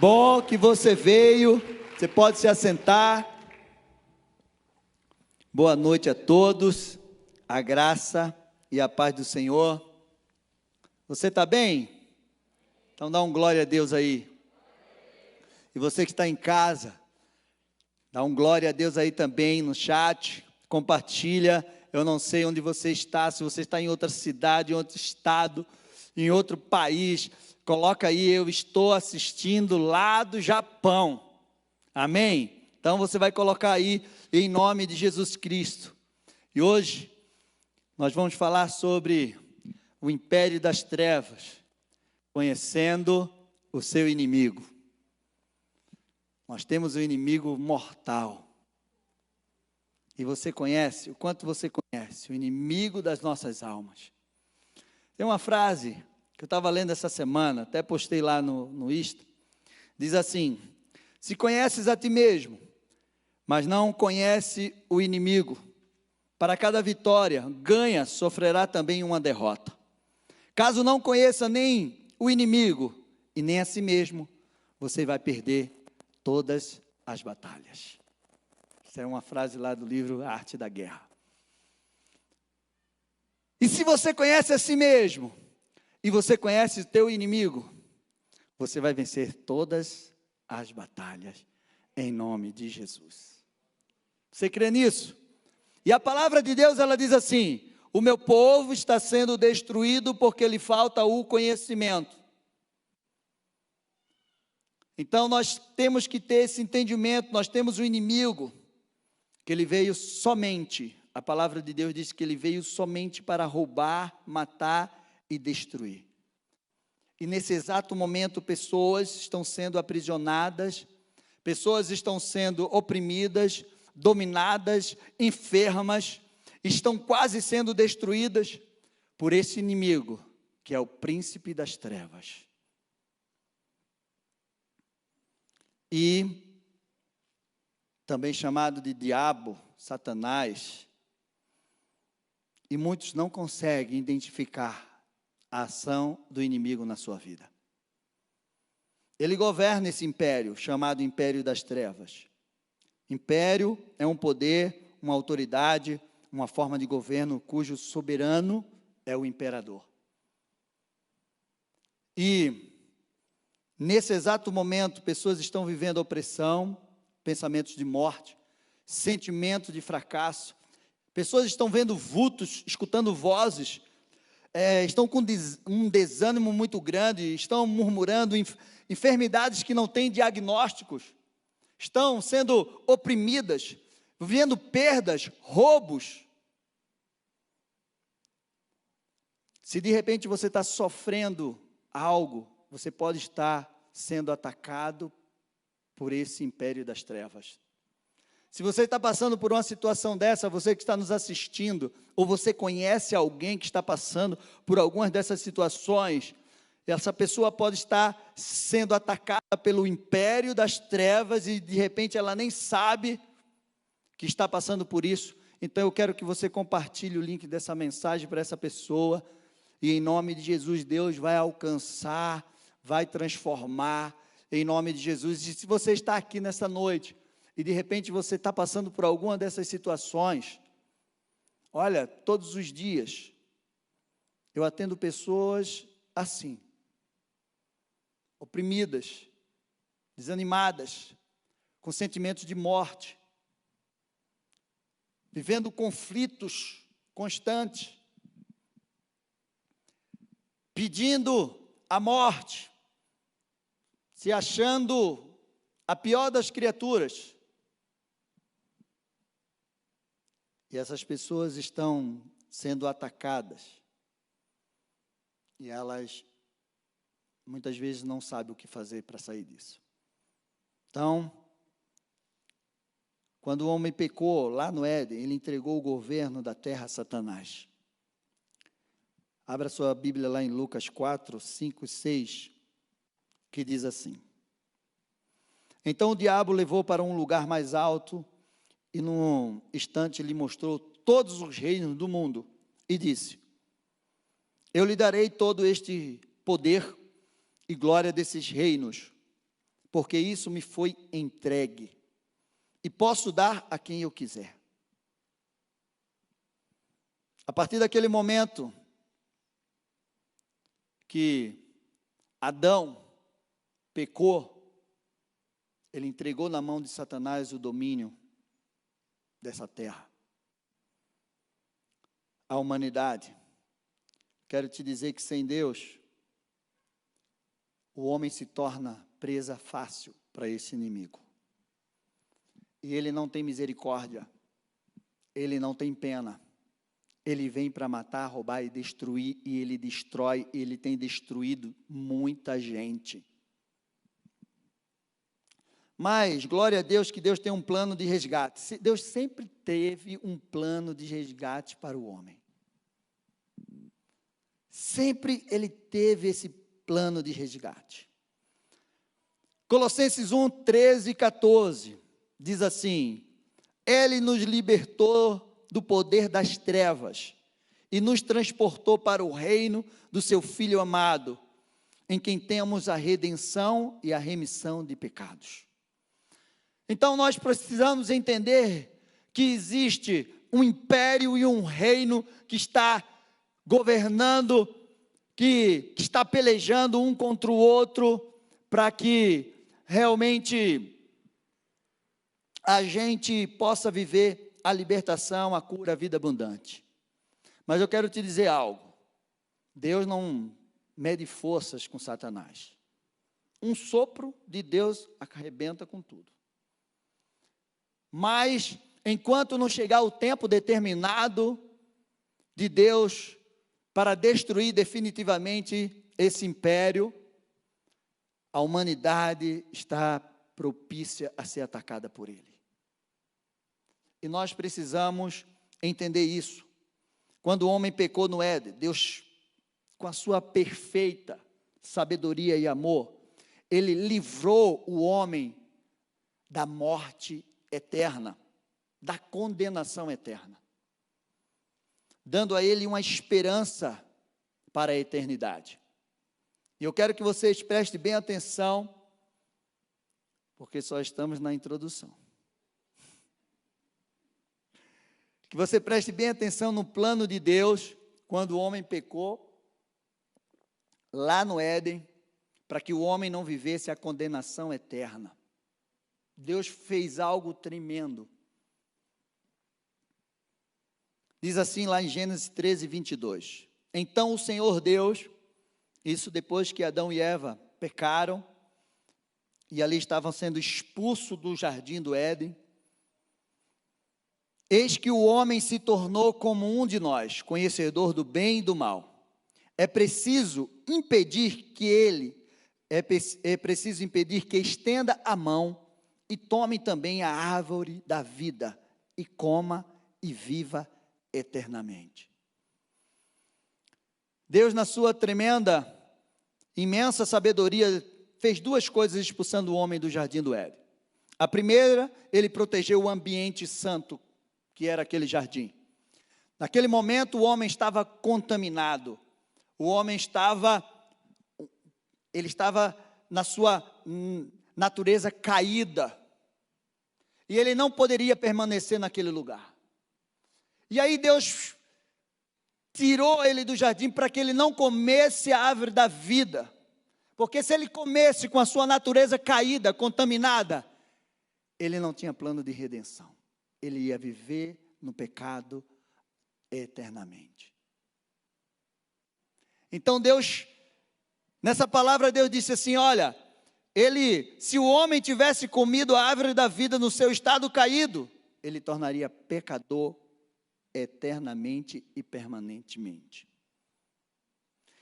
bom que você veio. Você pode se assentar. Boa noite a todos. A graça e a paz do Senhor. Você está bem? Então dá um glória a Deus aí. E você que está em casa, dá um glória a Deus aí também no chat. Compartilha. Eu não sei onde você está, se você está em outra cidade, em outro estado, em outro país. Coloca aí, eu estou assistindo lá do Japão. Amém? Então você vai colocar aí, em nome de Jesus Cristo. E hoje, nós vamos falar sobre o império das trevas, conhecendo o seu inimigo. Nós temos um inimigo mortal. E você conhece, o quanto você conhece, o inimigo das nossas almas. Tem uma frase que eu estava lendo essa semana, até postei lá no Insta, diz assim: se conheces a ti mesmo, mas não conhece o inimigo, para cada vitória ganha, sofrerá também uma derrota. Caso não conheça nem o inimigo e nem a si mesmo, você vai perder todas as batalhas. Essa é uma frase lá do livro A Arte da Guerra. E se você conhece a si mesmo, e você conhece o teu inimigo, você vai vencer todas as batalhas, em nome de Jesus. Você crê nisso? E a palavra de Deus, ela diz assim: o meu povo está sendo destruído porque lhe falta o conhecimento. Então nós temos que ter esse entendimento. Nós temos um inimigo, que ele veio somente, a palavra de Deus diz que ele veio somente para roubar, matar e destruir. E nesse exato momento pessoas estão sendo aprisionadas, pessoas estão sendo oprimidas, dominadas, enfermas, estão quase sendo destruídas por esse inimigo, que é o príncipe das trevas. E também chamado de diabo, Satanás. E muitos não conseguem identificar a ação do inimigo na sua vida. Ele governa esse império, chamado império das trevas. Império é um poder, uma autoridade, uma forma de governo cujo soberano é o imperador. E nesse exato momento, pessoas estão vivendo opressão, pensamentos de morte, sentimento de fracasso. Pessoas estão vendo vultos, escutando vozes, estão com um desânimo muito grande, estão murmurando enfermidades que não têm diagnósticos, estão sendo oprimidas, vivendo perdas, roubos. Se de repente você está sofrendo algo, você pode estar sendo atacado por esse império das trevas. Se você está passando por uma situação dessa, você que está nos assistindo, ou você conhece alguém que está passando por algumas dessas situações, essa pessoa pode estar sendo atacada pelo império das trevas e de repente ela nem sabe que está passando por isso. Então eu quero que você compartilhe o link dessa mensagem para essa pessoa, e em nome de Jesus, Deus vai alcançar, vai transformar, em nome de Jesus. E se você está aqui nessa noite, e de repente você está passando por alguma dessas situações, olha, todos os dias, eu atendo pessoas assim, oprimidas, desanimadas, com sentimentos de morte, vivendo conflitos constantes, pedindo a morte, se achando a pior das criaturas. E essas pessoas estão sendo atacadas. E elas, muitas vezes, não sabem o que fazer para sair disso. Então, quando o homem pecou lá no Éden, ele entregou o governo da terra a Satanás. Abra sua Bíblia lá em Lucas 4, 5 e 6, que diz assim: então o diabo levou para um lugar mais alto, e num instante lhe mostrou todos os reinos do mundo, e disse: eu lhe darei todo este poder e glória desses reinos, porque isso me foi entregue, e posso dar a quem eu quiser. A partir daquele momento que Adão pecou, ele entregou na mão de Satanás o domínio dessa terra. A humanidade, quero te dizer que sem Deus, o homem se torna presa fácil para esse inimigo. E ele não tem misericórdia, ele não tem pena. Ele vem para matar, roubar e destruir, e ele destrói, e ele tem destruído muita gente. Mas, glória a Deus, que Deus tem um plano de resgate. Deus sempre teve um plano de resgate para o homem. Sempre Ele teve esse plano de resgate. Colossenses 1, 13 e 14, diz assim: Ele nos libertou do poder das trevas e nos transportou para o reino do seu Filho amado, em quem temos a redenção e a remissão de pecados. Então nós precisamos entender que existe um império e um reino que está governando, que está pelejando um contra o outro, para que realmente a gente possa viver a libertação, a cura, a vida abundante. Mas eu quero te dizer algo. Deus não mede forças com Satanás. Um sopro de Deus arrebenta com tudo. Mas, enquanto não chegar o tempo determinado de Deus para destruir definitivamente esse império, a humanidade está propícia a ser atacada por ele. E nós precisamos entender isso. Quando o homem pecou no Éden, Deus, com a sua perfeita sabedoria e amor, Ele livrou o homem da morte eterna, da condenação eterna, dando a ele uma esperança para a eternidade. E eu quero que vocês prestem bem atenção, porque só estamos na introdução. Que você preste bem atenção no plano de Deus, quando o homem pecou, lá no Éden, para que o homem não vivesse a condenação eterna. Deus fez algo tremendo. Diz assim lá em Gênesis 13, 22. Então o Senhor Deus, isso depois que Adão e Eva pecaram, e ali estavam sendo expulsos do jardim do Éden, eis que o homem se tornou como um de nós, conhecedor do bem e do mal. É preciso impedir que estenda a mão e tome também a árvore da vida, e coma e viva eternamente. Deus, na sua tremenda, imensa sabedoria, fez duas coisas expulsando o homem do jardim do Éden. A primeira, ele protegeu o ambiente santo, que era aquele jardim. Naquele momento o homem estava contaminado, o homem estava na sua natureza caída, e ele não poderia permanecer naquele lugar. E aí Deus tirou ele do jardim para que ele não comesse a árvore da vida, porque se ele comesse com a sua natureza caída, contaminada, ele não tinha plano de redenção. Ele ia viver no pecado eternamente. Então Deus, nessa palavra Deus disse assim, olha, se o homem tivesse comido a árvore da vida no seu estado caído, ele tornaria pecador eternamente e permanentemente.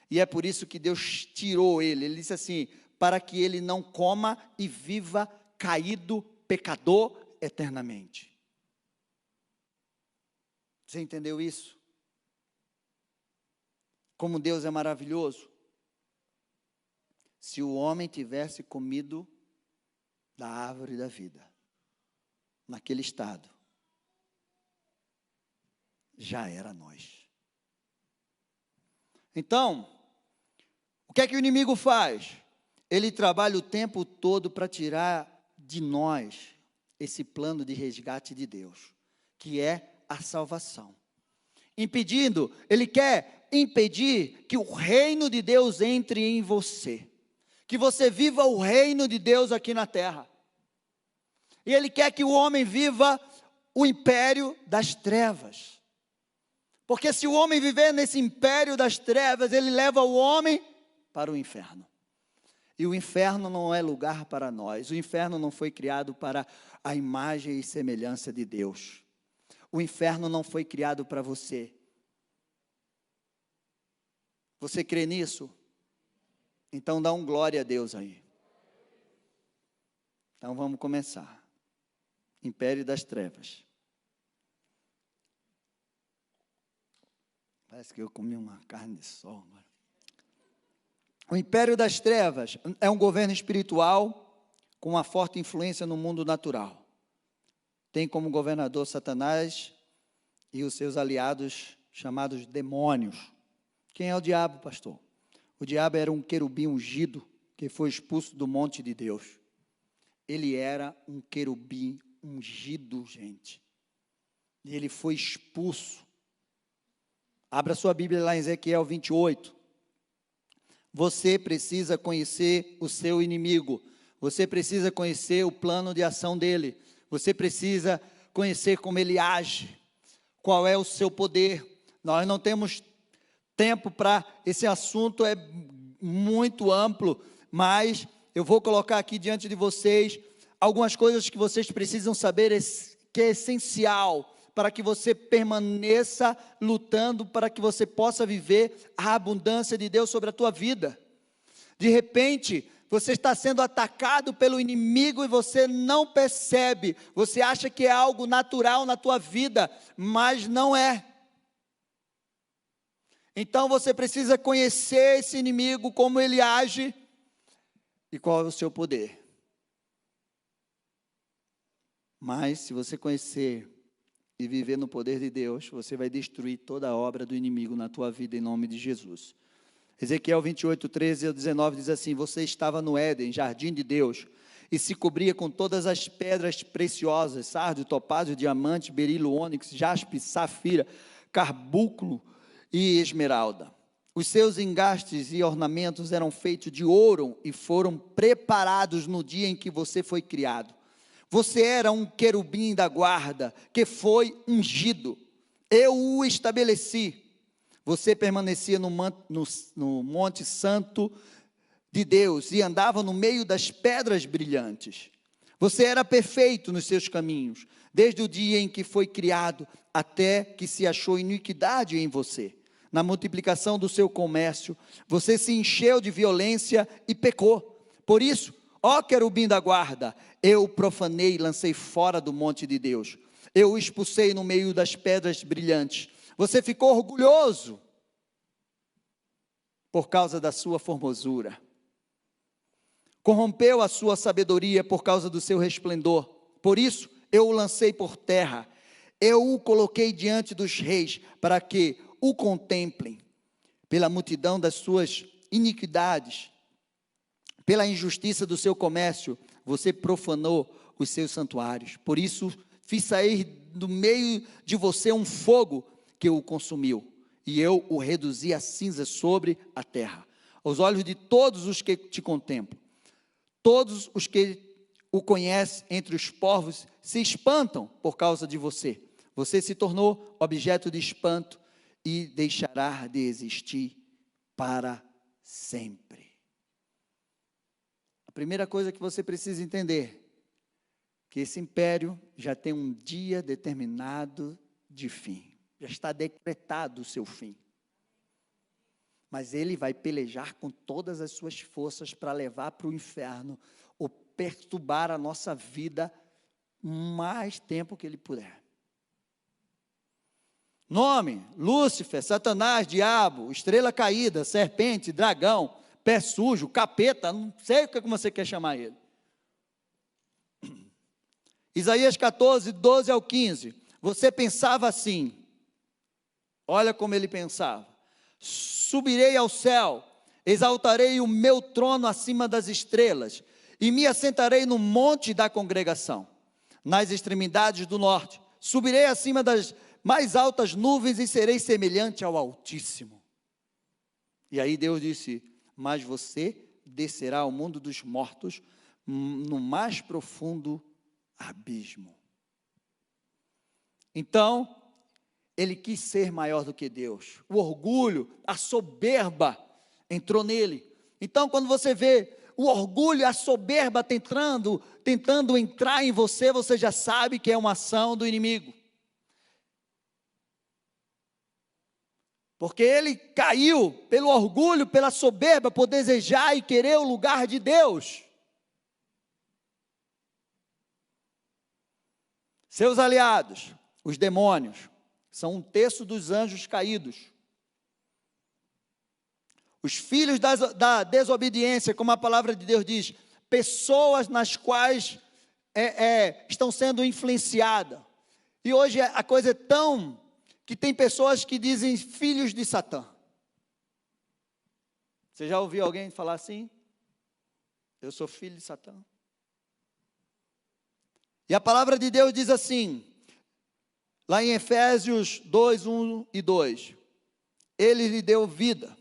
E é por isso que Deus tirou ele disse assim, para que ele não coma e viva caído, pecador eternamente. Você entendeu isso? Como Deus é maravilhoso. Se o homem tivesse comido da árvore da vida, naquele estado, já era nós. Então, o que é que o inimigo faz? ele trabalha o tempo todo para tirar de nós esse plano de resgate de Deus, que é a salvação. Ele quer impedir que o reino de Deus entre em você, que você viva o reino de Deus aqui na terra. E ele quer que o homem viva o império das trevas. Porque se o homem viver nesse império das trevas, ele leva o homem para o inferno. E o inferno não é lugar para nós. O inferno não foi criado para a imagem e semelhança de Deus. O inferno não foi criado para você. Você crê nisso? Então dá um glória a Deus aí. Então vamos começar. Império das trevas. Parece que eu comi uma carne de sol agora. O império das trevas é um governo espiritual com uma forte influência no mundo natural. Tem como governador Satanás e os seus aliados chamados demônios. Quem é o diabo, pastor? O diabo era um querubim ungido que foi expulso do monte de Deus. Ele era um querubim ungido, gente. E ele foi expulso. Abra sua Bíblia lá em Ezequiel 28. Você precisa conhecer o seu inimigo. Você precisa conhecer o plano de ação dele. Você precisa conhecer como ele age. Qual é o seu poder. Nós não temos tempo para esse assunto, é muito amplo, mas eu vou colocar aqui diante de vocês algumas coisas que vocês precisam saber, que é essencial para que você permaneça lutando, para que você possa viver a abundância de Deus sobre a tua vida. De repente, você está sendo atacado pelo inimigo e você não percebe, você acha que é algo natural na tua vida, mas não é. Então você precisa conhecer esse inimigo, como ele age e qual é o seu poder. Mas se você conhecer e viver no poder de Deus, você vai destruir toda a obra do inimigo na tua vida em nome de Jesus. Ezequiel 28, 13 ao 19 diz assim: você estava no Éden, jardim de Deus, e se cobria com todas as pedras preciosas, sardio, topázio, diamante, berilo, ônix, jaspe, safira, carbúnculo e esmeralda. Os seus engastes e ornamentos eram feitos de ouro e foram preparados no dia em que você foi criado. Você era um querubim da guarda que foi ungido. Eu o estabeleci. Você permanecia no Monte Santo de Deus e andava no meio das pedras brilhantes. Você era perfeito nos seus caminhos, desde o dia em que foi criado até que se achou iniquidade em você. Na multiplicação do seu comércio, você se encheu de violência e pecou. Por isso, ó querubim da guarda, eu profanei e lancei fora do monte de Deus. Eu o expulsei no meio das pedras brilhantes. Você ficou orgulhoso por causa da sua formosura. Corrompeu a sua sabedoria por causa do seu resplendor. Por isso, eu o lancei por terra. Eu o coloquei diante dos reis para que o contemplem. Pela multidão das suas iniquidades, pela injustiça do seu comércio, você profanou os seus santuários. Por isso, fiz sair do meio de você um fogo que o consumiu, e eu o reduzi a cinza sobre a terra. Aos olhos de todos os que te contemplam, todos os que o conhecem entre os povos se espantam por causa de você. Você se tornou objeto de espanto e deixará de existir para sempre. A primeira coisa que você precisa entender, que esse império já tem um dia determinado de fim. Já está decretado o seu fim. Mas ele vai pelejar com todas as suas forças para levar para o inferno, ou perturbar a nossa vida mais tempo que ele puder. Nome: Lúcifer, Satanás, diabo, estrela caída, serpente, dragão, pé sujo, capeta, não sei o que você quer chamar ele. Isaías 14, 12 ao 15. Você pensava assim, olha como ele pensava: subirei ao céu, exaltarei o meu trono acima das estrelas, e me assentarei no monte da congregação, nas extremidades do norte. Subirei acima das mais altas nuvens e serei semelhante ao Altíssimo. E aí Deus disse: mas você descerá ao mundo dos mortos, no mais profundo abismo. Então, ele quis ser maior do que Deus. O orgulho, a soberba entrou nele. Então, quando você vê o orgulho, a soberba tentando entrar em você, você já sabe que é uma ação do inimigo. Porque ele caiu pelo orgulho, pela soberba, por desejar e querer o lugar de Deus. Seus aliados, os demônios, são um terço dos anjos caídos. Os filhos da desobediência, como a palavra de Deus diz, pessoas nas quais estão sendo influenciadas. E hoje a coisa é tão que tem pessoas que dizem filhos de Satã. Você já ouviu alguém falar assim? Eu sou filho de Satã. E a palavra de Deus diz assim, lá em Efésios 2, 1 e 2, ele lhe deu vida,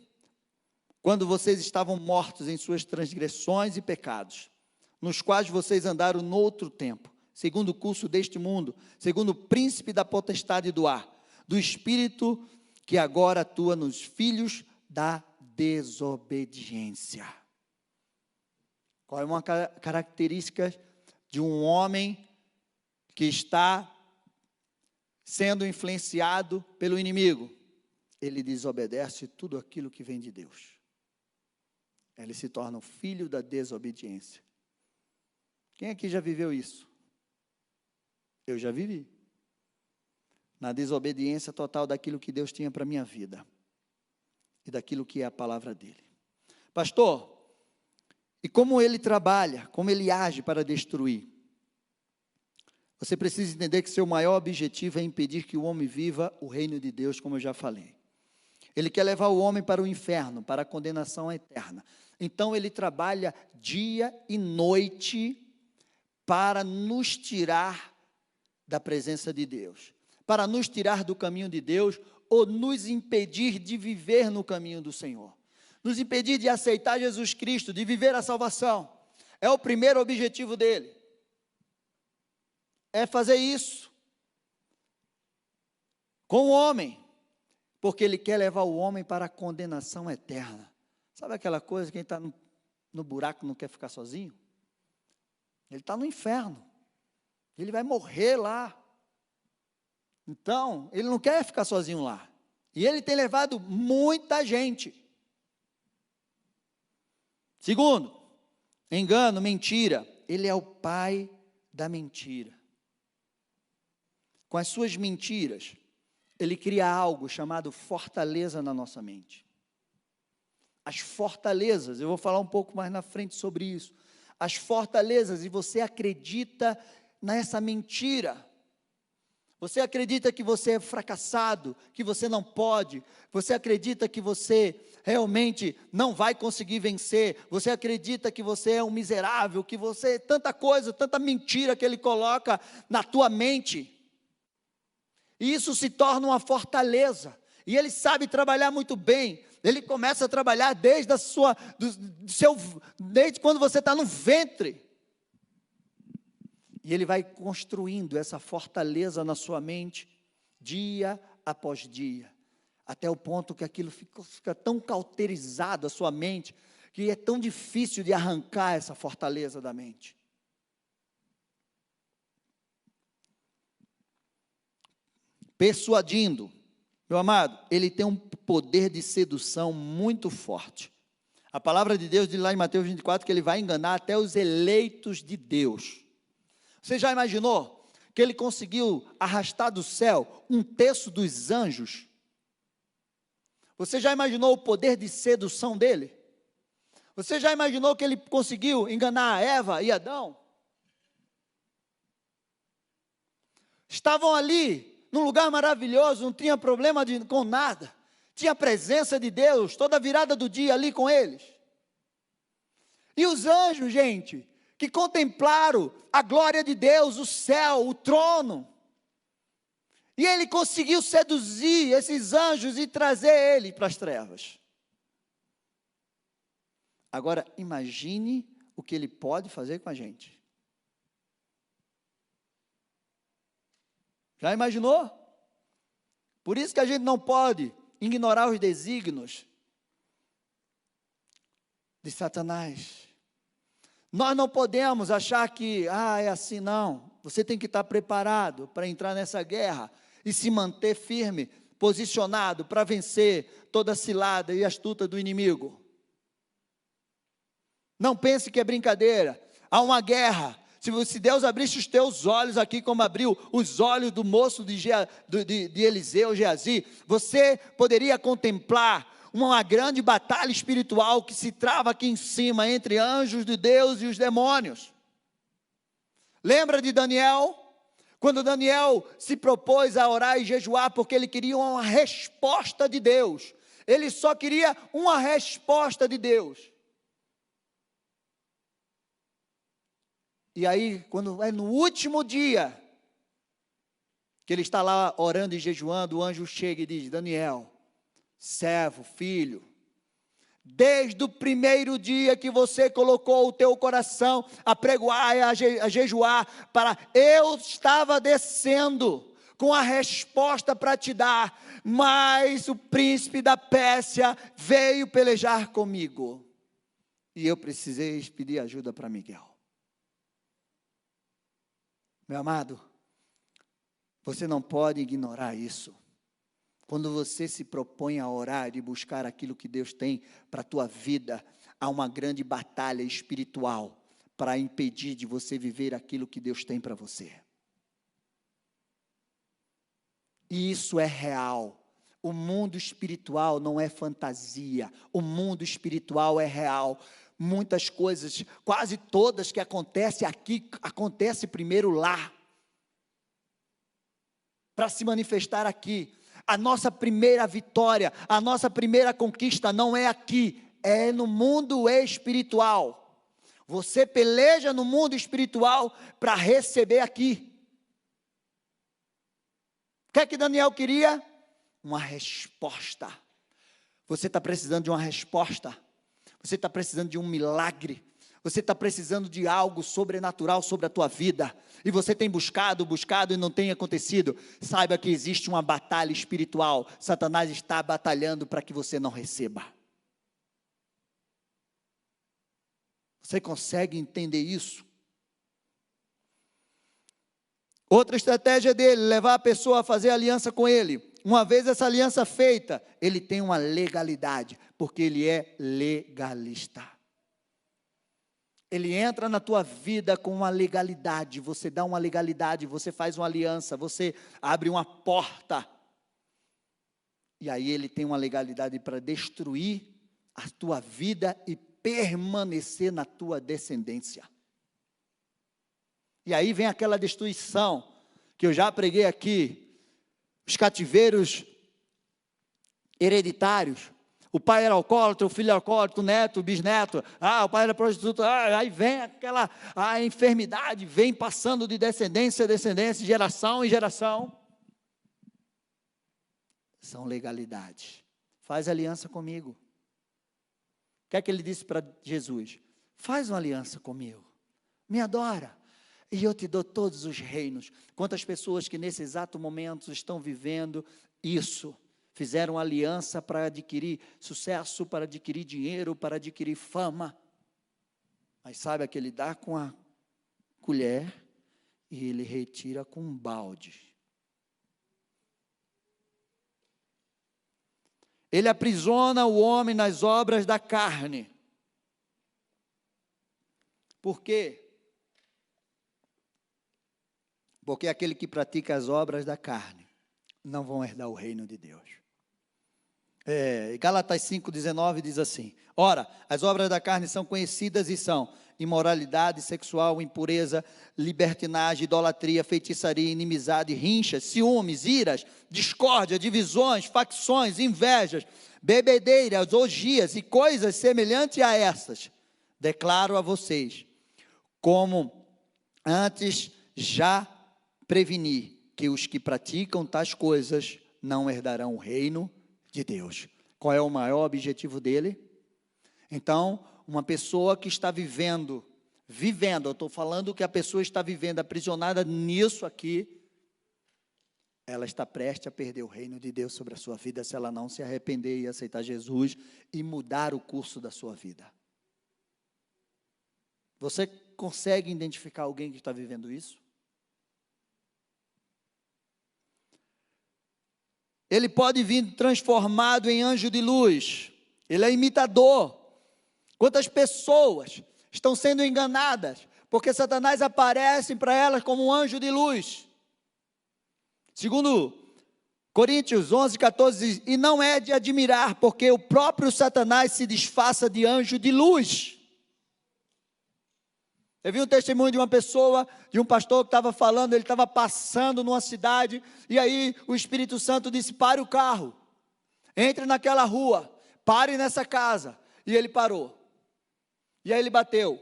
quando vocês estavam mortos em suas transgressões e pecados, nos quais vocês andaram no outro tempo, segundo o curso deste mundo, segundo o príncipe da potestade do ar, do espírito que agora atua nos filhos da desobediência. Qual é uma característica de um homem que está sendo influenciado pelo inimigo? Ele desobedece tudo aquilo que vem de Deus. Ele se torna o filho da desobediência. Quem aqui já viveu isso? Eu já vivi. Na desobediência total daquilo que Deus tinha para a minha vida. E daquilo que é a palavra dele. Pastor, e como ele trabalha, como ele age para destruir? Você precisa entender que seu maior objetivo é impedir que o homem viva o reino de Deus, como eu já falei. Ele quer levar o homem para o inferno, para a condenação eterna. Então ele trabalha dia e noite para nos tirar da presença de Deus, para nos tirar do caminho de Deus, ou nos impedir de viver no caminho do Senhor, nos impedir de aceitar Jesus Cristo, de viver a salvação. É o primeiro objetivo dele, é fazer isso com o homem, porque ele quer levar o homem para a condenação eterna. Sabe aquela coisa, quem está no buraco não quer ficar sozinho? Ele está no inferno, ele vai morrer lá. Então, ele não quer ficar sozinho lá. E ele tem levado muita gente. Segundo, engano, mentira. Ele é o pai da mentira. Com as suas mentiras, ele cria algo chamado fortaleza na nossa mente. As fortalezas, eu vou falar um pouco mais na frente sobre isso. As fortalezas, e você acredita nessa mentira. Você acredita que você é fracassado, que você não pode, você acredita que você realmente não vai conseguir vencer, você acredita que você é um miserável, que você, tanta coisa, tanta mentira que ele coloca na tua mente. E isso se torna uma fortaleza, e ele sabe trabalhar muito bem. Ele começa a trabalhar desde quando você está no ventre. E ele vai construindo essa fortaleza na sua mente, dia após dia, até o ponto que aquilo fica tão cauterizado a sua mente, que é tão difícil de arrancar essa fortaleza da mente. Persuadindo, meu amado, ele tem um poder de sedução muito forte. A palavra de Deus diz lá em Mateus 24 que ele vai enganar até os eleitos de Deus. Você já imaginou que ele conseguiu arrastar do céu um terço dos anjos? Você já imaginou o poder de sedução dele? Você já imaginou que ele conseguiu enganar Eva e Adão? Estavam ali, num lugar maravilhoso, não tinha problema com nada. tinha a presença de Deus toda a virada do dia ali com eles. E os anjos, gente, que contemplaram a glória de Deus, o céu, o trono. E ele conseguiu seduzir esses anjos e trazer ele para as trevas. Agora, imagine o que ele pode fazer com a gente. Já imaginou? Por isso que a gente não pode ignorar os desígnios de Satanás. Nós não podemos achar que, é assim, não. Você tem que estar preparado para entrar nessa guerra e se manter firme, posicionado para vencer toda a cilada e astuta do inimigo. Não pense que é brincadeira. Há uma guerra. Se Deus abrisse os teus olhos aqui, como abriu os olhos do moço de Eliseu, Geazi, você poderia contemplar uma grande batalha espiritual que se trava aqui em cima, entre anjos de Deus e os demônios. Lembra de Daniel? Quando Daniel se propôs a orar e jejuar, porque ele queria uma resposta de Deus. Ele só queria uma resposta de Deus. E aí, quando é no último dia, que ele está lá orando e jejuando, o anjo chega e diz: Daniel, servo, filho, desde o primeiro dia que você colocou o teu coração a pregoar e a jejuar, eu estava descendo com a resposta para te dar, mas o príncipe da Pérsia veio pelejar comigo, e eu precisei pedir ajuda para Miguel. Meu amado, você não pode ignorar isso. Quando você se propõe a orar e buscar aquilo que Deus tem para a tua vida, há uma grande batalha espiritual para impedir de você viver aquilo que Deus tem para você. E isso é real. O mundo espiritual não é fantasia. O mundo espiritual é real. Muitas coisas, quase todas que acontecem aqui, acontecem primeiro lá, para se manifestar aqui. A nossa primeira vitória, a nossa primeira conquista não é aqui, é no mundo espiritual. Você peleja no mundo espiritual para receber aqui. O que é que Daniel queria? Uma resposta. Você está precisando de uma resposta. Você está precisando de um milagre. Você está precisando de algo sobrenatural sobre a tua vida. E você tem buscado e não tem acontecido. Saiba que existe uma batalha espiritual. Satanás está batalhando para que você não receba. Você consegue entender isso? Outra estratégia dele, levar a pessoa a fazer aliança com ele. Uma vez essa aliança feita, ele tem uma legalidade, porque ele é legalista. Ele entra na tua vida com uma legalidade, você dá uma legalidade, você faz uma aliança, você abre uma porta. E aí ele tem uma legalidade para destruir a tua vida e permanecer na tua descendência. E aí vem aquela destruição, que eu já preguei aqui, os cativeiros hereditários. O pai era alcoólatra, o filho era alcoólatra, o neto, o bisneto, o pai era prostituto, aí vem a enfermidade, vem passando de descendência a descendência, geração em geração. São legalidades. Faz aliança comigo. O que é que ele disse para Jesus? Faz uma aliança comigo, me adora, e eu te dou todos os reinos. Quantas pessoas que nesse exato momento estão vivendo isso, fizeram aliança para adquirir sucesso, para adquirir dinheiro, para adquirir fama, mas sabe que ele dá com a colher e ele retira com um balde. Ele aprisiona o homem nas obras da carne. Por quê? Porque aquele que pratica as obras da carne não vão herdar o reino de Deus. Gálatas 5,19 diz assim: ora, as obras da carne são conhecidas e são imoralidade sexual, impureza, libertinagem, idolatria, feitiçaria, inimizade, rinchas, ciúmes, iras, discórdia, divisões, facções, invejas, bebedeiras, orgias e coisas semelhantes a essas. Declaro a vocês, como antes já preveni, que os que praticam tais coisas não herdarão o reino de Deus. Qual é o maior objetivo dele? Então, uma pessoa que está vivendo, eu estou falando que a pessoa está vivendo aprisionada nisso aqui, ela está prestes a perder o reino de Deus sobre a sua vida, se ela não se arrepender e aceitar Jesus e mudar o curso da sua vida. Você consegue identificar alguém que está vivendo isso? Ele pode vir transformado em anjo de luz, ele é imitador. Quantas pessoas estão sendo enganadas, porque Satanás aparece para elas como um anjo de luz. Segundo Coríntios 11:14 diz, e não é de admirar, porque o próprio Satanás se disfarça de anjo de luz. Eu vi um testemunho de uma pessoa, de um pastor que estava falando, ele estava passando numa cidade, e aí o Espírito Santo disse, pare o carro, entre naquela rua, pare nessa casa, e ele parou. E aí ele bateu,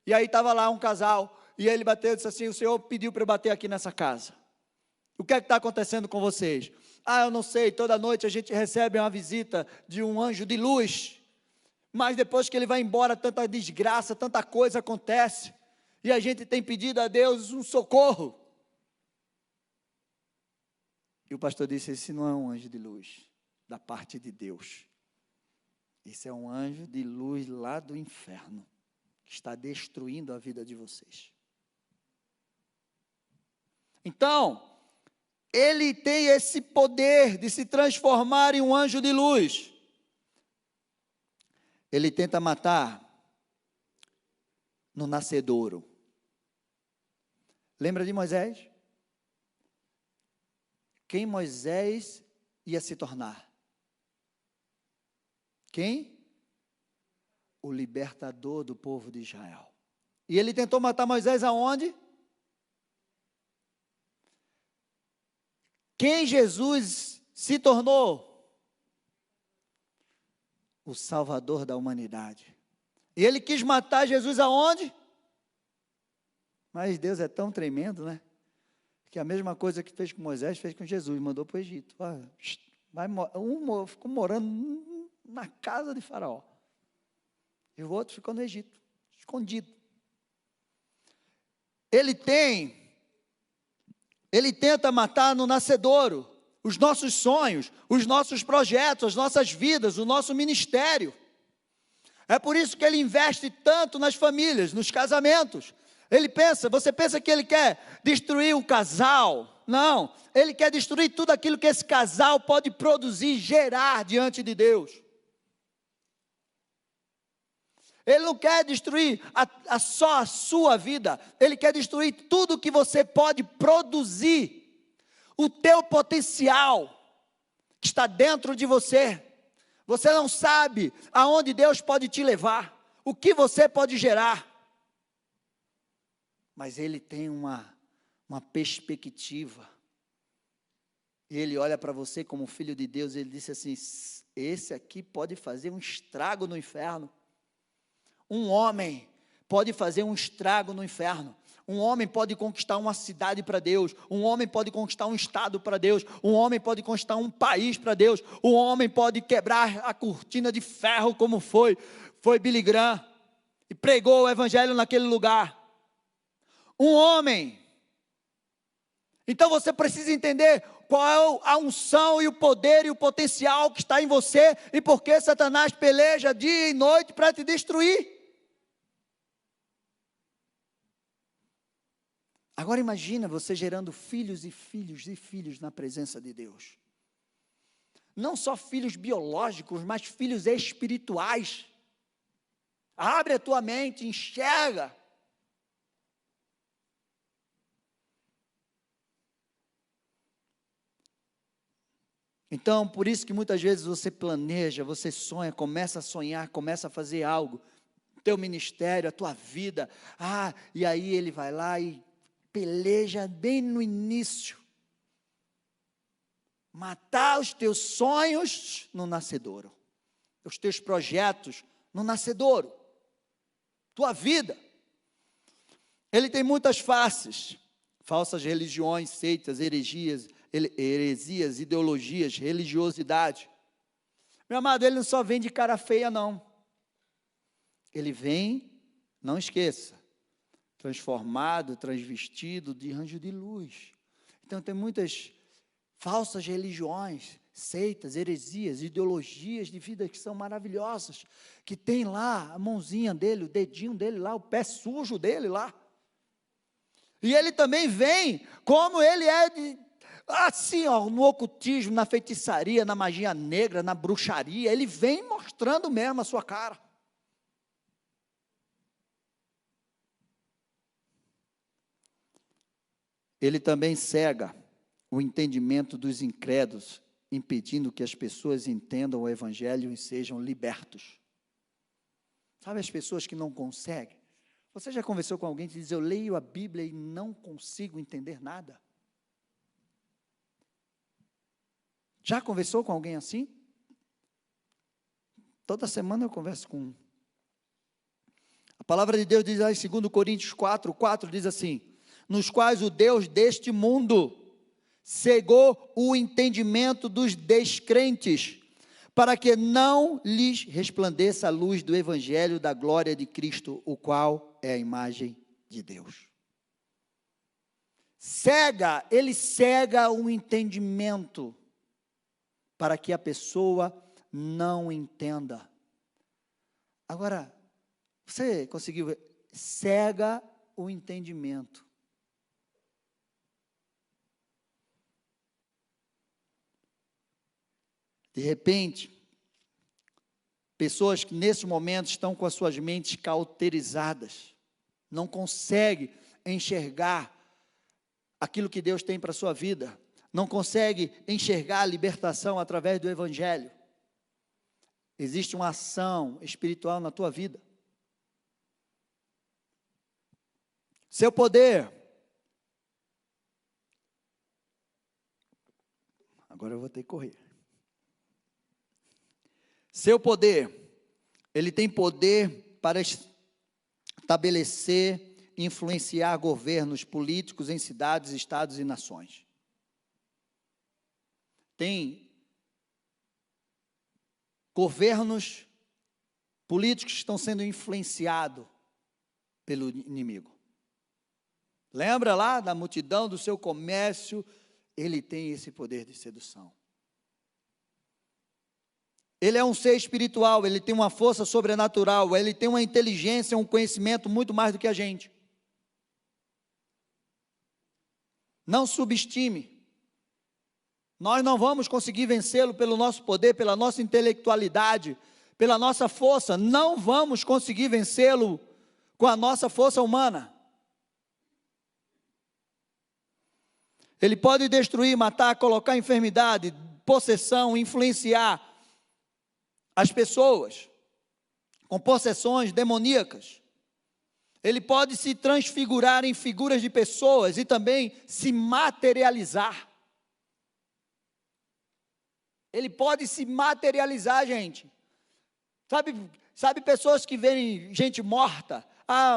e aí estava lá um casal, e ele bateu e disse assim, o Senhor pediu para eu bater aqui nessa casa. O que é que está acontecendo com vocês? Eu não sei, toda noite a gente recebe uma visita de um anjo de luz, mas depois que ele vai embora, tanta desgraça, tanta coisa acontece, e a gente tem pedido a Deus um socorro. E o pastor disse, esse não é um anjo de luz, da parte de Deus. Esse é um anjo de luz lá do inferno, que está destruindo a vida de vocês. Então, ele tem esse poder de se transformar em um anjo de luz. Ele tenta matar no nascedouro. Lembra de Moisés? Quem Moisés ia se tornar? Quem? O libertador do povo de Israel. E ele tentou matar Moisés aonde? Quem Jesus se tornou? O Salvador da humanidade. E ele quis matar Jesus aonde? Mas Deus é tão tremendo, né? Que a mesma coisa que fez com Moisés, fez com Jesus, mandou para o Egito. Ficou morando na casa de Faraó. E o outro ficou no Egito, escondido. Ele tenta matar no nascedouro os nossos sonhos, os nossos projetos, as nossas vidas, o nosso ministério. É por isso que ele investe tanto nas famílias, nos casamentos. Você pensa que ele quer destruir um casal? Não, ele quer destruir tudo aquilo que esse casal pode produzir, gerar diante de Deus. Ele não quer destruir só a sua vida, ele quer destruir tudo que você pode produzir. O teu potencial que está dentro de você. Você não sabe aonde Deus pode te levar, o que você pode gerar. Mas ele tem uma perspectiva. E ele olha para você como filho de Deus, ele disse assim, esse aqui pode fazer um estrago no inferno. Um homem pode fazer um estrago no inferno. Um homem pode conquistar uma cidade para Deus. Um homem pode conquistar um estado para Deus. Um homem pode conquistar um país para Deus. Um homem pode quebrar a cortina de ferro como foi Billy Graham e pregou o evangelho naquele lugar. Um homem. Então você precisa entender qual é a unção e o poder e o potencial que está em você e por que Satanás peleja dia e noite para te destruir. Agora imagina você gerando filhos e filhos e filhos na presença de Deus. Não só filhos biológicos, mas filhos espirituais. Abre a tua mente, enxerga. Então, por isso que muitas vezes você planeja, você sonha, começa a sonhar, começa a fazer algo, teu ministério, a tua vida, e aí ele vai lá e peleja bem no início, matar os teus sonhos no nascedouro, os teus projetos no nascedouro, tua vida. Ele tem muitas faces, falsas religiões, seitas, heresias, ideologias, religiosidade. Meu amado, ele não só vem de cara feia, não. Ele vem, não esqueça, transformado, transvestido de anjo de luz. Então tem muitas falsas religiões, seitas, heresias, ideologias de vida que são maravilhosas, que tem lá a mãozinha dele, o dedinho dele lá, o pé sujo dele lá. E ele também vem, como ele é assim, no ocultismo, na feitiçaria, na magia negra, na bruxaria, ele vem mostrando mesmo a sua cara. Ele também cega o entendimento dos incrédulos, impedindo que as pessoas entendam o Evangelho e sejam libertos. Sabe as pessoas que não conseguem? Você já conversou com alguém que diz, eu leio a Bíblia e não consigo entender nada? Já conversou com alguém assim? Toda semana eu converso com um. A palavra de Deus diz lá em 2 Coríntios 4 diz assim, nos quais o Deus deste mundo cegou o entendimento dos descrentes, para que não lhes resplandeça a luz do Evangelho da glória de Cristo, o qual é a imagem de Deus. Ele cega o entendimento, para que a pessoa não entenda. Agora, você conseguiu ver? Cega o entendimento. De repente, pessoas que nesse momento estão com as suas mentes cauterizadas, não conseguem enxergar aquilo que Deus tem para a sua vida, não conseguem enxergar a libertação através do Evangelho. Existe uma ação espiritual na tua vida. Seu poder. Agora eu vou ter que correr. Seu poder, ele tem poder para estabelecer, influenciar governos políticos em cidades, estados e nações. Tem governos políticos que estão sendo influenciados pelo inimigo. Lembra lá da multidão do seu comércio? Ele tem esse poder de sedução. Ele é um ser espiritual, ele tem uma força sobrenatural, ele tem uma inteligência, um conhecimento muito mais do que a gente. Não subestime. Nós não vamos conseguir vencê-lo pelo nosso poder, pela nossa intelectualidade, pela nossa força. Não vamos conseguir vencê-lo com a nossa força humana. Ele pode destruir, matar, colocar enfermidade, possessão, influenciar as pessoas com possessões demoníacas. Ele pode se transfigurar em figuras de pessoas e também se materializar. Ele pode se materializar, gente. Sabe pessoas que veem gente morta?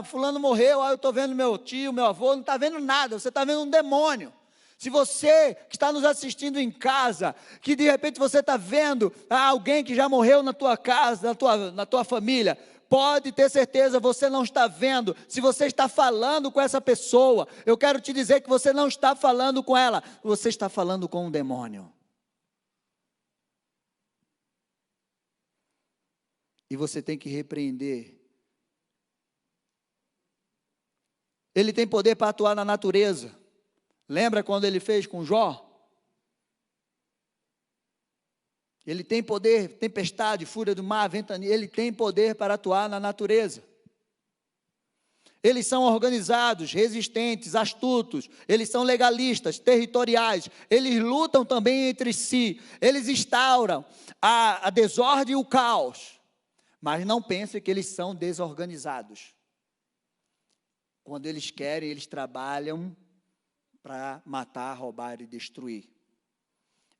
Fulano morreu, eu estou vendo meu tio, meu avô, não está vendo nada, você está vendo um demônio. Se você que está nos assistindo em casa, que de repente você está vendo alguém que já morreu na tua casa, na tua família, pode ter certeza, você não está vendo. Se você está falando com essa pessoa, eu quero te dizer que você não está falando com ela, você está falando com um demônio. E você tem que repreender. Ele tem poder para atuar na natureza. Lembra quando ele fez com Jó? Ele tem poder, tempestade, fúria do mar, ventania, ele tem poder para atuar na natureza. eles são organizados, resistentes, astutos, eles são legalistas, territoriais, eles lutam também entre si, eles instauram a desordem e o caos, mas não pense que eles são desorganizados. Quando eles querem, eles trabalham para matar, roubar e destruir.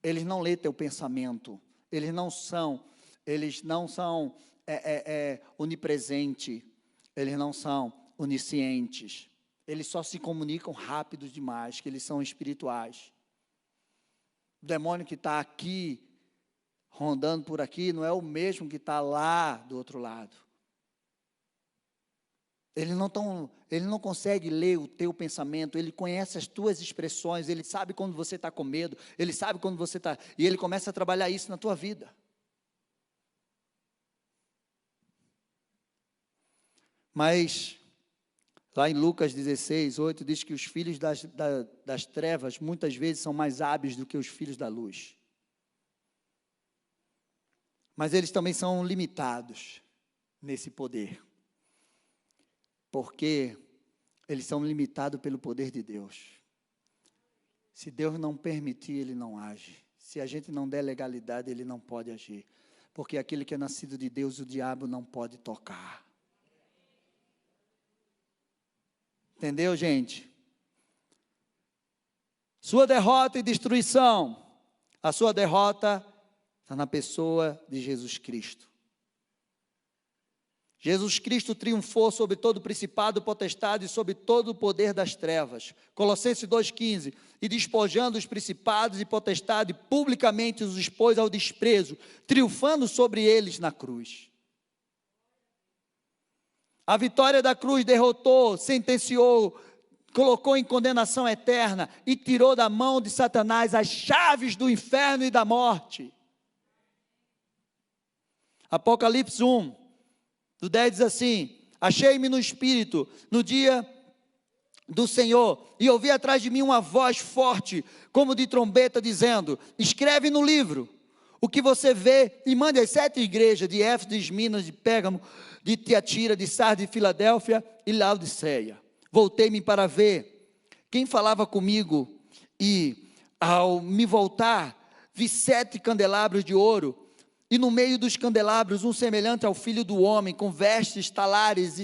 Eles não lêem teu pensamento, eles não são onipresentes, eles não são oniscientes, eles só se comunicam rápido demais, que eles são espirituais. O demônio que está aqui, rondando por aqui, não é o mesmo que está lá do outro lado. Ele não consegue ler o teu pensamento, ele conhece as tuas expressões, ele sabe quando você está com medo, ele sabe quando você está, e ele começa a trabalhar isso na tua vida. Mas, lá em Lucas 16, 8, diz que os filhos das trevas, muitas vezes, são mais hábeis do que os filhos da luz. Mas eles também são limitados nesse poder. Porque eles são limitados pelo poder de Deus. Se Deus não permitir, Ele não age. Se a gente não der legalidade, Ele não pode agir. Porque aquele que é nascido de Deus, o diabo não pode tocar. Entendeu, gente? Sua derrota e destruição. A sua derrota está na pessoa de Jesus Cristo. Jesus Cristo triunfou sobre todo principado, potestade e sobre todo o poder das trevas. Colossenses 2,15. E despojando os principados e potestades, publicamente os expôs ao desprezo, triunfando sobre eles na cruz. A vitória da cruz derrotou, sentenciou, colocou em condenação eterna e tirou da mão de Satanás as chaves do inferno e da morte. Apocalipse 1, do 10 diz assim: achei-me no Espírito, no dia do Senhor, e ouvi atrás de mim uma voz forte, como de trombeta, dizendo: escreve no livro o que você vê, e mande às 7 igrejas, de Éfeso, de Esminas, de Pérgamo, de Tiatira, de Sardes, de Filadélfia e Laodiceia. Voltei-me para ver quem falava comigo, e ao me voltar, vi 7 candelabros de ouro, e no meio dos candelabros, um semelhante ao Filho do Homem, com vestes talares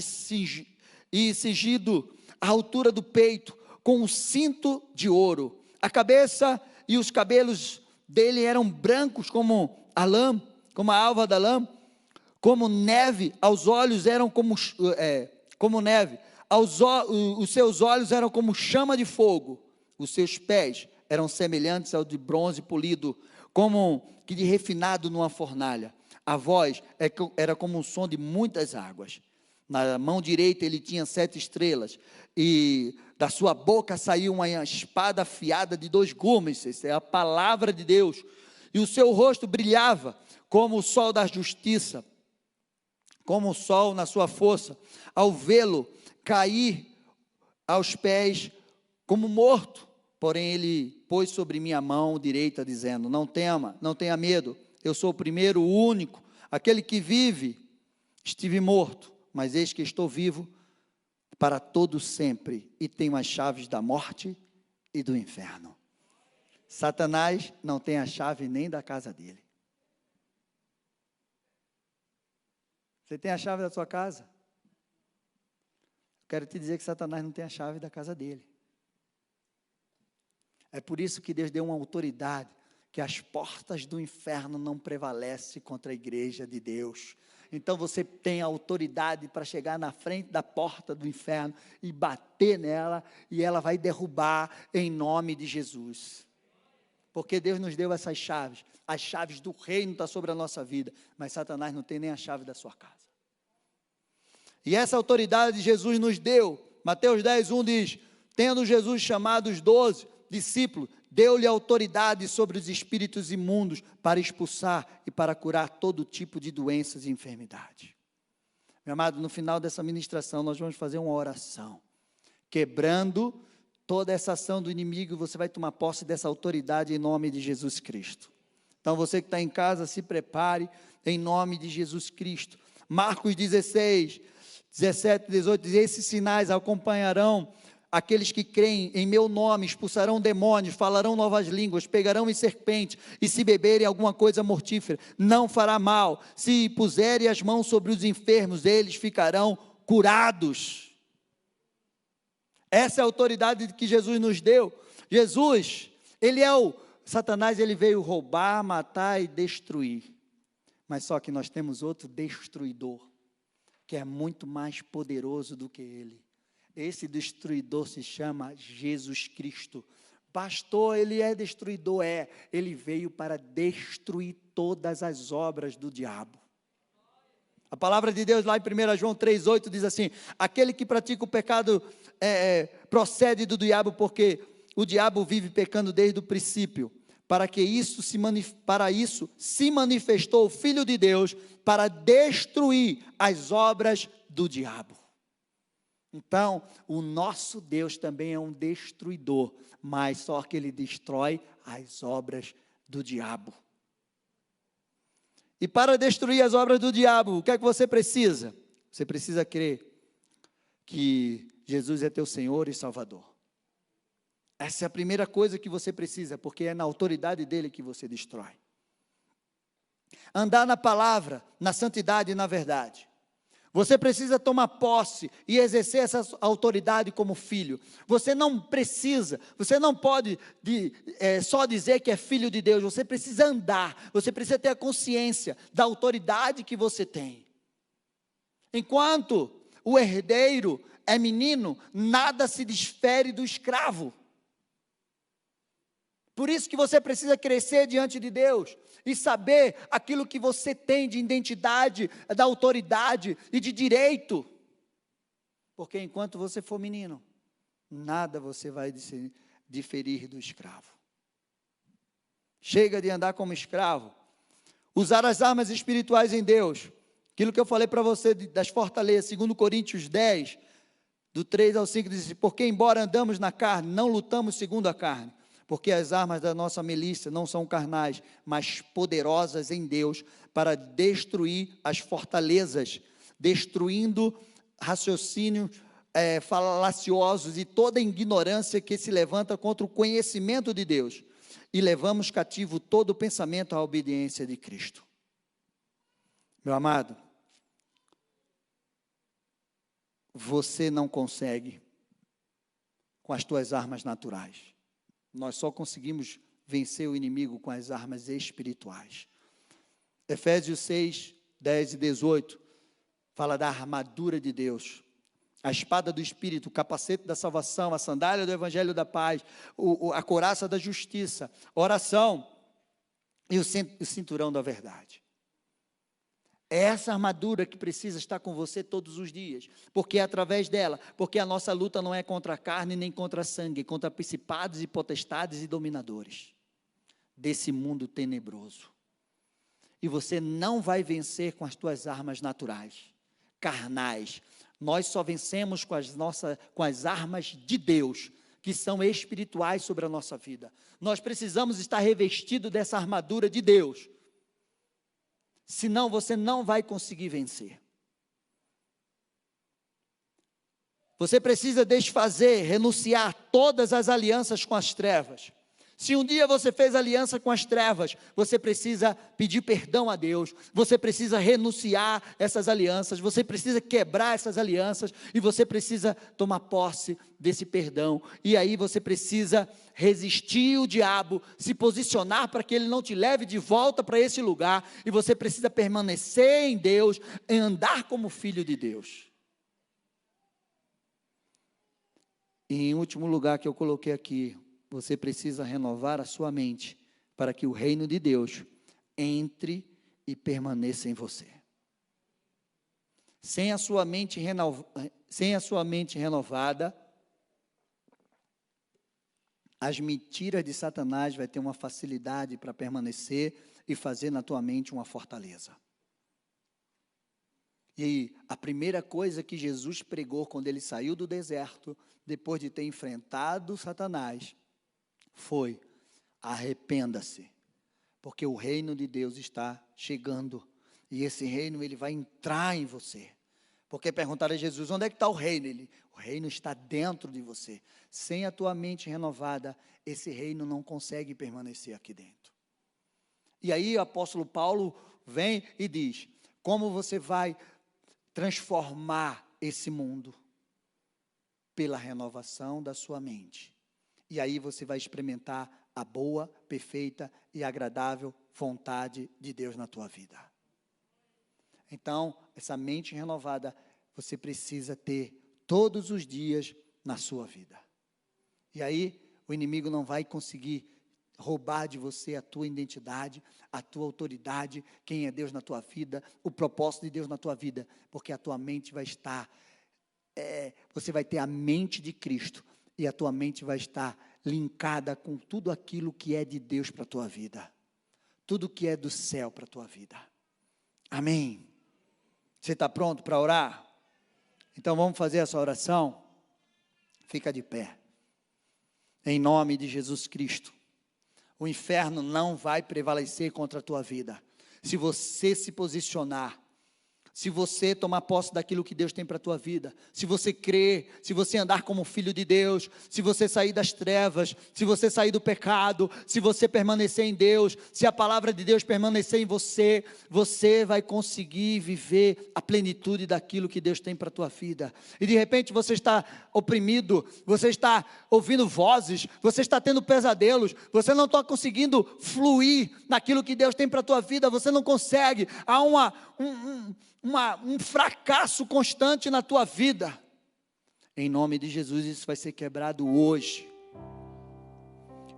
e cingido à altura do peito, com um cinto de ouro. A cabeça e os cabelos dele eram brancos como a lã, como a alva da lã, como neve, aos olhos eram como neve, os seus olhos eram como chama de fogo, os seus pés eram semelhantes ao de bronze polido, como que de refinado numa fornalha. A voz era como um som de muitas águas. Na mão direita ele tinha 7 estrelas, e da sua boca saiu uma espada afiada de 2 gumes, essa é a palavra de Deus, e o seu rosto brilhava como o sol da justiça, como o sol na sua força. Ao vê-lo cair aos pés como morto, porém ele pôs sobre minha mão direita, dizendo: não tema, não tenha medo, eu sou o primeiro, o único, aquele que vive. Estive morto, mas eis que estou vivo para todo sempre, e tenho as chaves da morte e do inferno. Satanás não tem a chave nem da casa dele. Você tem a chave da sua casa? Quero te dizer que Satanás não tem a chave da casa dele. É por isso que Deus deu uma autoridade, que as portas do inferno não prevalecem contra a igreja de Deus. Então você tem a autoridade para chegar na frente da porta do inferno e bater nela, e ela vai derrubar em nome de Jesus. Porque Deus nos deu essas chaves. As chaves do reino estão sobre a nossa vida, mas Satanás não tem nem a chave da sua casa. E essa autoridade Jesus nos deu. Mateus 10:1 diz: tendo Jesus chamado os 12 discípulos, deu-lhe autoridade sobre os espíritos imundos para expulsar e para curar todo tipo de doenças e enfermidades. Meu amado, no final dessa ministração nós vamos fazer uma oração, quebrando toda essa ação do inimigo. Você vai tomar posse dessa autoridade em nome de Jesus Cristo. Então você que está em casa, se prepare em nome de Jesus Cristo. Marcos 16, 17, 18, diz: esses sinais acompanharão aqueles que creem em meu nome, expulsarão demônios, falarão novas línguas, pegarão em serpente, e se beberem alguma coisa mortífera, não fará mal. Se puserem as mãos sobre os enfermos, eles ficarão curados. Essa é a autoridade que Jesus nos deu. Jesus, Satanás, ele veio roubar, matar e destruir. Mas só que nós temos outro destruidor, que é muito mais poderoso do que ele. Esse destruidor se chama Jesus Cristo. Pastor, ele é destruidor? É. Ele veio para destruir todas as obras do diabo. A palavra de Deus lá em 1 João 3,8 diz assim: aquele que pratica o pecado procede do diabo, porque o diabo vive pecando desde o princípio. Para isso se manifestou o Filho de Deus, para destruir as obras do diabo. Então, o nosso Deus também é um destruidor, mas só que ele destrói as obras do diabo. E para destruir as obras do diabo, o que é que você precisa? Você precisa crer que Jesus é teu Senhor e Salvador. Essa é a primeira coisa que você precisa, porque é na autoridade dele que você destrói. Andar na palavra, na santidade e na verdade. Você precisa tomar posse e exercer essa autoridade como filho. Você não pode só dizer que é filho de Deus. Você precisa andar, você precisa ter a consciência da autoridade que você tem. Enquanto o herdeiro é menino, nada se difere do escravo. Por isso que você precisa crescer diante de Deus e saber aquilo que você tem de identidade, da autoridade e de direito. Porque enquanto você for menino, nada você vai diferir do escravo. Chega de andar como escravo. Usar as armas espirituais em Deus. Aquilo que eu falei para você das fortalezas, 2 Coríntios 10, do 3 ao 5, diz assim: porque embora andamos na carne, não lutamos segundo a carne. Porque as armas da nossa milícia não são carnais, mas poderosas em Deus, para destruir as fortalezas, destruindo raciocínios falaciosos e toda ignorância que se levanta contra o conhecimento de Deus. E levamos cativo todo o pensamento à obediência de Cristo. Meu amado, você não consegue com as tuas armas naturais. Nós só conseguimos vencer o inimigo com as armas espirituais. Efésios 6, 10 e 18, fala da armadura de Deus, a espada do Espírito, o capacete da salvação, a sandália do Evangelho da paz, a couraça da justiça, oração e o cinturão da verdade. É essa armadura que precisa estar com você todos os dias, porque é através dela, porque a nossa luta não é contra a carne nem contra a sangue, é contra principados e potestades e dominadores desse mundo tenebroso. E você não vai vencer com as tuas armas naturais, carnais. Nós só vencemos com as armas de Deus, que são espirituais sobre a nossa vida. Nós precisamos estar revestidos dessa armadura de Deus. Senão você não vai conseguir vencer. Você precisa desfazer, renunciar todas as alianças com as trevas. Se um dia você fez aliança com as trevas, você precisa pedir perdão a Deus, você precisa renunciar essas alianças, você precisa quebrar essas alianças e você precisa tomar posse desse perdão. E aí você precisa resistir o diabo, se posicionar para que ele não te leve de volta para esse lugar, e você precisa permanecer em Deus, em andar como filho de Deus. E em último lugar que eu coloquei aqui, você precisa renovar a sua mente para que o reino de Deus entre e permaneça em você. Sem a sua mente renovada, as mentiras de Satanás vai ter uma facilidade para permanecer e fazer na tua mente uma fortaleza. E a primeira coisa que Jesus pregou quando ele saiu do deserto, depois de ter enfrentado Satanás, foi: arrependa-se, porque o reino de Deus está chegando, e esse reino ele vai entrar em você, Porque perguntaram a Jesus, onde é que está o reino? O reino está dentro de você. Sem a tua mente renovada, esse reino não consegue permanecer aqui dentro. E aí o apóstolo Paulo vem e diz, como você vai transformar esse mundo? Pela renovação da sua mente. E aí você vai experimentar a boa, perfeita e agradável vontade de Deus na tua vida. Então, essa mente renovada, você precisa ter todos os dias na sua vida. E aí, o inimigo não vai conseguir roubar de você a tua identidade, a tua autoridade, quem é Deus na tua vida, o propósito de Deus na tua vida, porque a tua mente vai estar, você vai ter a mente de Cristo, e a tua mente vai estar linkada com tudo aquilo que é de Deus para a tua vida, tudo que é do céu para a tua vida. Amém? Você está pronto para orar? Então vamos fazer essa oração? Fica de pé. Em nome de Jesus Cristo. O inferno não vai prevalecer contra a tua vida. Se você se posicionar, se você tomar posse daquilo que Deus tem para a tua vida, se você crer, se você andar como filho de Deus, se você sair das trevas, se você sair do pecado, se você permanecer em Deus, se a palavra de Deus permanecer em você, você vai conseguir viver a plenitude daquilo que Deus tem para a tua vida. E de repente você está oprimido, você está ouvindo vozes, você está tendo pesadelos, você não está conseguindo fluir naquilo que Deus tem para a tua vida, você não consegue, há um fracasso constante na tua vida. Em nome de Jesus, isso vai ser quebrado hoje,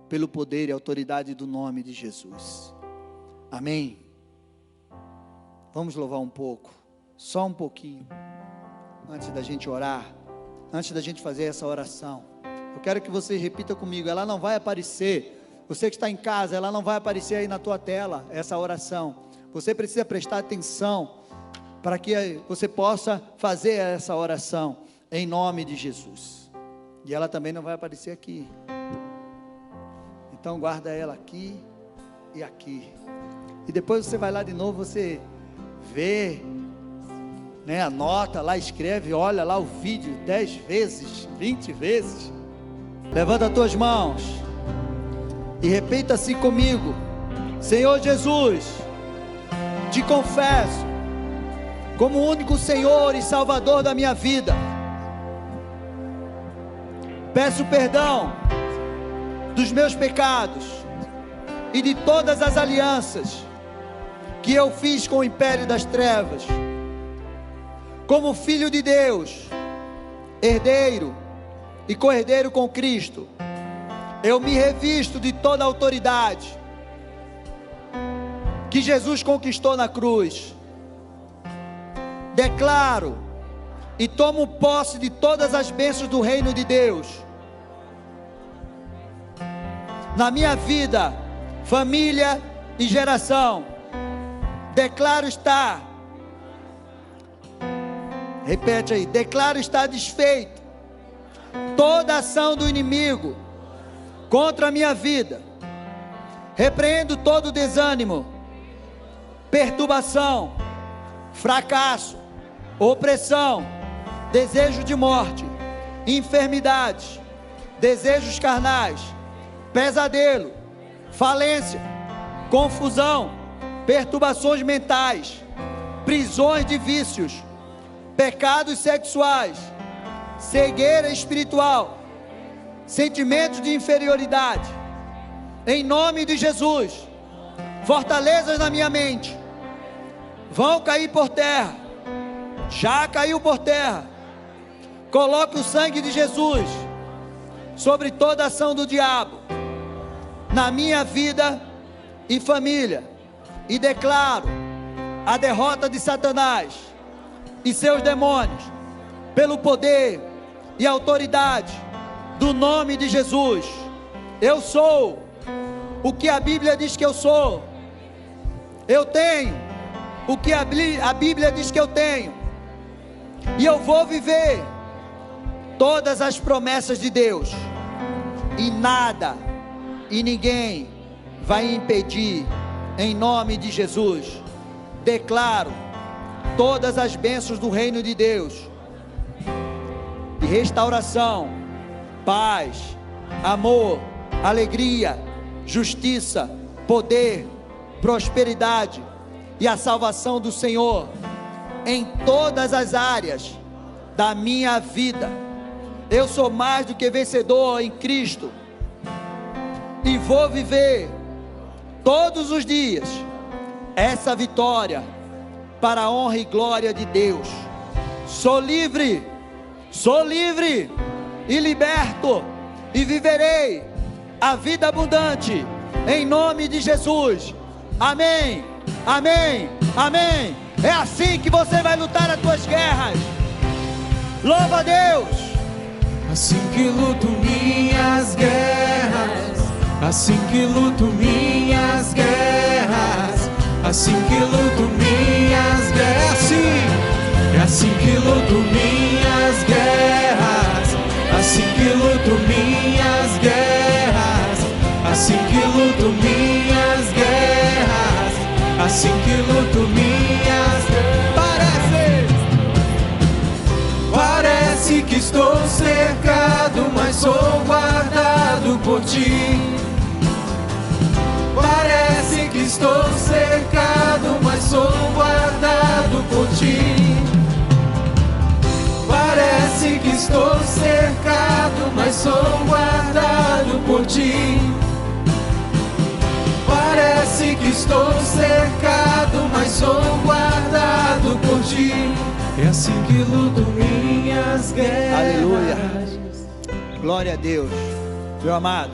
pelo poder e autoridade do nome de Jesus. Amém? Vamos louvar um pouco, só um pouquinho, antes da gente orar, antes da gente fazer essa oração. Eu quero que você repita comigo, ela não vai aparecer, você que está em casa, ela não vai aparecer aí na tua tela, essa oração. Você precisa prestar atenção, para que você possa fazer essa oração, em nome de Jesus. E ela também não vai aparecer aqui. Então guarda ela aqui e aqui. E depois você vai lá de novo, você vê, anota lá, escreve, olha lá o vídeo 10 vezes, 20 vezes. Levanta as tuas mãos e repita assim comigo: Senhor Jesus, te confesso como o único Senhor e Salvador da minha vida. Peço perdão dos meus pecados e de todas as alianças que eu fiz com o império das trevas. Como filho de Deus, herdeiro e co-herdeiro com Cristo, eu me revisto de toda a autoridade que Jesus conquistou na cruz. Declaro e tomo posse de todas as bênçãos do reino de Deus na minha vida, família e geração. Declaro estar, repete aí, declaro estar desfeito toda ação do inimigo contra a minha vida. Repreendo todo desânimo, perturbação, fracasso, opressão, desejo de morte, enfermidades, desejos carnais, pesadelo, falência, confusão, perturbações mentais, prisões de vícios, pecados sexuais, cegueira espiritual, sentimentos de inferioridade. Em nome de Jesus, fortalezas na minha mente vão cair por terra. Já caiu por terra. Coloque o sangue de Jesus sobre toda ação do diabo na minha vida e família, e declaro a derrota de Satanás e seus demônios pelo poder e autoridade do nome de Jesus. Eu sou o que a Bíblia diz que eu sou. Eu tenho o que a Bíblia diz que eu tenho. E eu vou viver todas as promessas de Deus. E nada e ninguém vai impedir, em nome de Jesus. Declaro todas as bênçãos do reino de Deus, de restauração, paz, amor, alegria, justiça, poder, prosperidade e a salvação do Senhor em todas as áreas da minha vida. Eu sou mais do que vencedor em Cristo e vou viver todos os dias essa vitória para a honra e glória de Deus. Sou livre e liberto, e viverei a vida abundante em nome de Jesus. Amém, amém, amém. É assim que você vai lutar as tuas guerras. Louva a Deus. Assim que luto minhas guerras, assim que luto minhas guerras, assim que luto minhas guerras, é assim que luto minhas guerras, assim que luto minhas guerras, assim que luto minhas guerras, assim que luto minhas guerras. Parece que estou cercado, mas sou guardado por ti. Parece que estou cercado, mas sou guardado por ti. Parece que estou cercado, mas sou guardado por ti. Parece que estou cercado, mas sou guardado por ti. É assim que luto minhas guerras. Aleluia. Glória a Deus. Meu amado,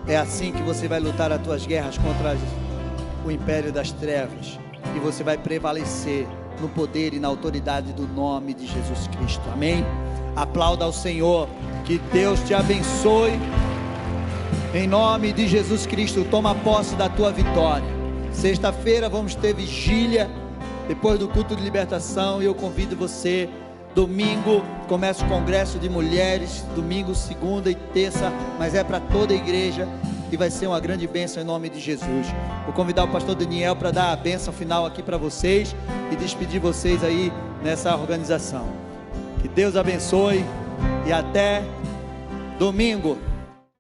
é assim que você vai lutar as tuas guerras contra o império das trevas, e você vai prevalecer no poder e na autoridade do nome de Jesus Cristo. Amém? Aplauda ao Senhor. Que Deus te abençoe. Em nome de Jesus Cristo, toma posse da tua vitória. Sexta-feira vamos ter vigília depois do culto de libertação, e eu convido você. Domingo começa o congresso de mulheres, domingo, segunda e terça, mas é para toda a igreja, e vai ser uma grande bênção em nome de Jesus. Vou convidar o pastor Daniel para dar a bênção final aqui para vocês e despedir vocês aí nessa organização. Que Deus abençoe e até domingo.